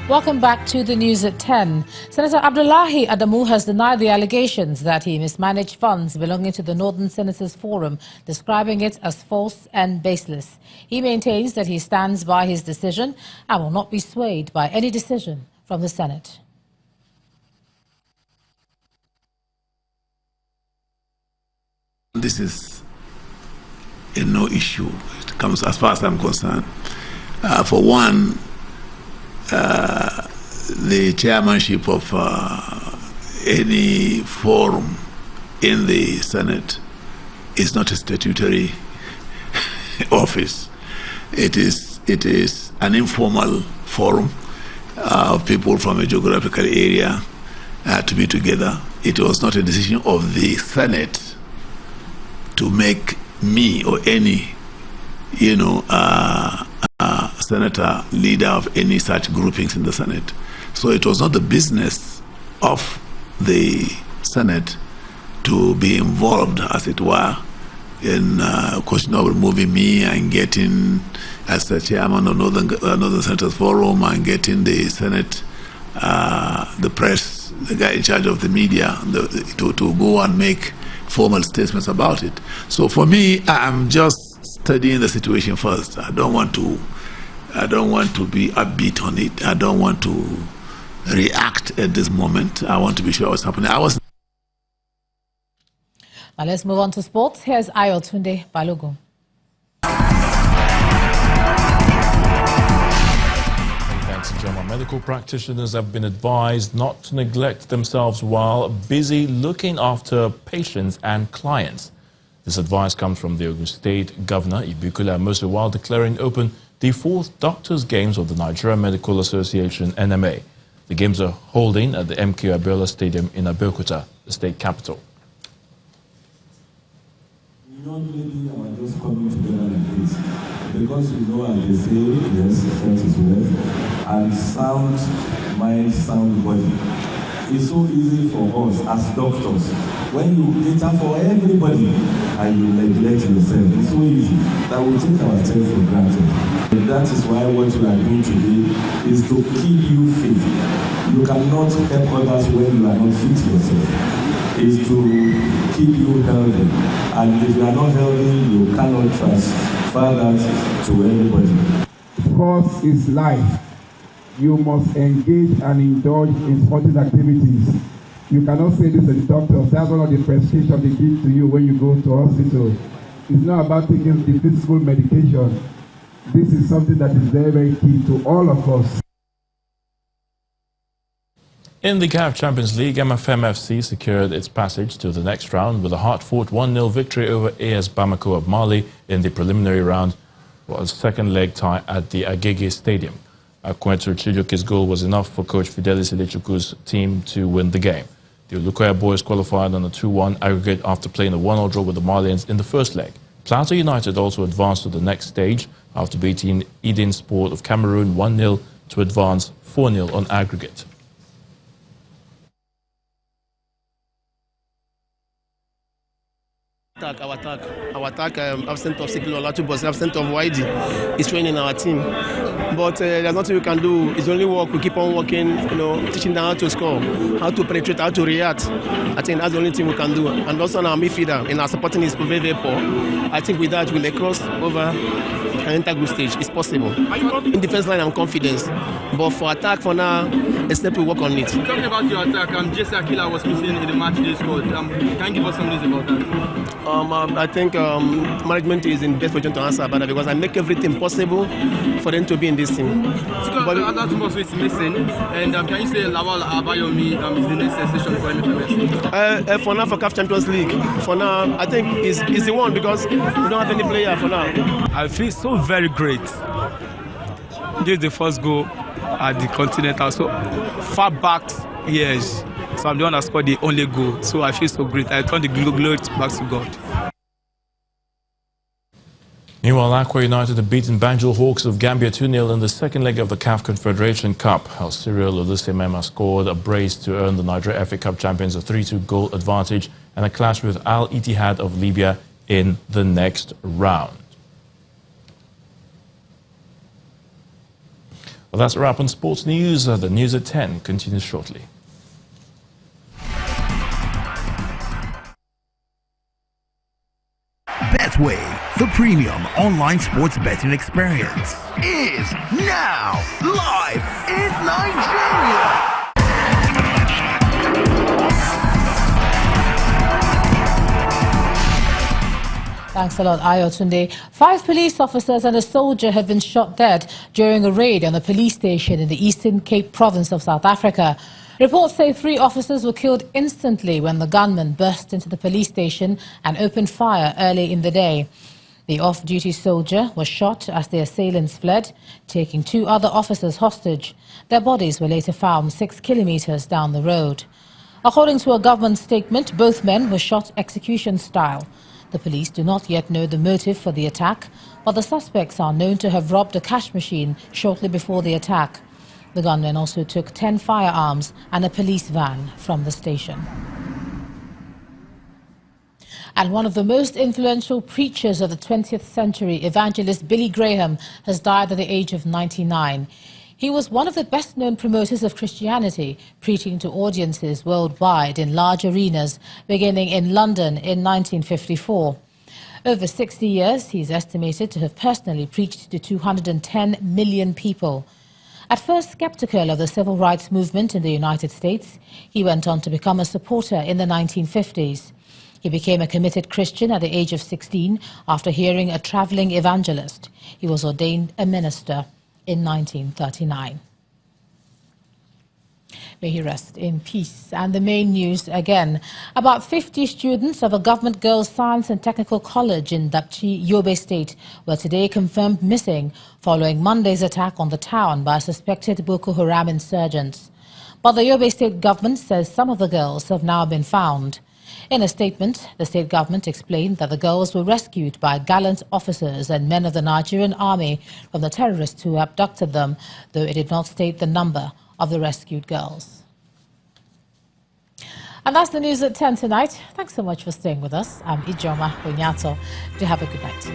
Welcome back to the news at 10. Senator Abdullahi Adamu has denied the allegations that he mismanaged funds belonging to the Northern Senators Forum, describing it as false and baseless. He maintains that he stands by his decision and will not be swayed by any decision from the Senate. This is a no issue. It comes as far as I'm concerned. For one, the chairmanship of any forum in the Senate is not a statutory office. It is an informal forum of people from a geographical area to be together. It was not a decision of the Senate to make me or any, senator leader of any such groupings in the Senate. So it was not the business of the Senate to be involved, as it were, in question of removing me and getting as the chairman of Northern Senators Forum and getting the Senate, the press, the guy in charge of the media, to go and make formal statements about it. So for me, I'm just studying the situation first. I don't want to be upbeat on it. I don't want to react at this moment. I want to be sure what's happening. Now let's move on to sports. Here's Ayotunde Balogun. Thanks, German medical practitioners have been advised not to neglect themselves while busy looking after patients and clients. This advice comes from the Ogun State Governor, Ibukula Musa, while declaring open the 4th Doctors' Games of the Nigerian Medical Association, NMA. The games are holding at the MK Abiola Stadium in Abeokuta, the state capital. Young lady are just coming together like this because as they say, yes, health is wealth, and sound mind, sound body. It's so easy for us as doctors. When you cater for everybody and you neglect yourself, it's so easy that we take ourselves for granted. And that is why what we are doing today is to keep you fit. You cannot help others when you are not fit yourself. Is to keep you healthy. And if you are not healthy, you cannot transfer that to anybody. Sports is life. You must engage and indulge in sporting activities. You cannot say this to the doctors. That's one of the prescription they give to you when you go to hospital. It's not about taking the physical medication. This is something that is very, very key to all of us. In the CAF Champions League, MFM FC secured its passage to the next round with a hard-fought 1-0 victory over AS Bamako of Mali in the preliminary round, while a second leg tie at the Agege Stadium. Akwetu Chijoke's goal was enough for coach Fidelis Ilechukwu's team to win the game. The Olukoya boys qualified on a 2-1 aggregate after playing a 1-0 draw with the Malians in the first leg. Plateau United also advanced to the next stage after beating Eden Sport of Cameroon 1-0 to advance 4-0 on aggregate. Our attack, absent of Sikilo Latubos, absent of YD, is training our team. But there's nothing we can do. It's only work. We keep on working, teaching them how to score, how to penetrate, how to react. I think that's the only thing we can do. And also on our midfielder, in our supporting is very, very poor. I think with that, we'll cross over and enter group stage. It's possible. In defense line, I'm confident. But for attack, for now, except we work on it. Talking about your attack, Jesse Akila was missing in the match they scored. Can you give us some news about that? I think management is in best position to answer about that because I make everything possible for them to be in this team. But Adamu is missing, and can you say Lawal Abayomi is the next session for MFMS? For now, for CAF Champions League, for now, I think is the one because we don't have any player for now. I feel so very great. This is the first goal at the Continental, so far back years. So I'm the one that scored the only goal. So I feel so great. I turn the glory back to God. Meanwhile, Aqua United have beaten Banjul Hawks of Gambia 2-0 in the second leg of the CAF Confederation Cup. Al Cyril Olusemema scored a brace to earn the Nigeria FA Cup champions a 3-2 goal advantage and a clash with Al Ittihad of Libya in the next round. Well, that's a wrap on sports news. The news at 10 continues shortly. Betway, the premium online sports betting experience, is now live in Nigeria. Thanks a lot, Ayotunde. 5 police officers and a soldier have been shot dead during a raid on a police station in the Eastern Cape province of South Africa. Reports say 3 officers were killed instantly when the gunman burst into the police station and opened fire early in the day. The off-duty soldier was shot as the assailants fled, taking 2 other officers hostage. Their bodies were later found 6 kilometers down the road. According to a government statement, both men were shot execution style. The police do not yet know the motive for the attack, but the suspects are known to have robbed a cash machine shortly before the attack. The gunmen also took 10 firearms and a police van from the station. And one of the most influential preachers of the 20th century, evangelist Billy Graham, has died at the age of 99. He was one of the best-known promoters of Christianity, preaching to audiences worldwide in large arenas, beginning in London in 1954. Over 60 years, he is estimated to have personally preached to 210 million people. At first skeptical of the civil rights movement in the United States, he went on to become a supporter in the 1950s. He became a committed Christian at the age of 16 after hearing a traveling evangelist. He was ordained a minister in 1939. May he rest in peace. And the main news again. About 50 students of a government girls' science and technical college in Dapchi, Yobe State were today confirmed missing following Monday's attack on the town by suspected Boko Haram insurgents. But the Yobe State government says some of the girls have now been found. In a statement, the state government explained that the girls were rescued by gallant officers and men of the Nigerian army from the terrorists who abducted them, though it did not state the number of the rescued girls. And that's the news at 10 tonight. Thanks so much for staying with us. I'm Ijoma Onyato. Do have a good night.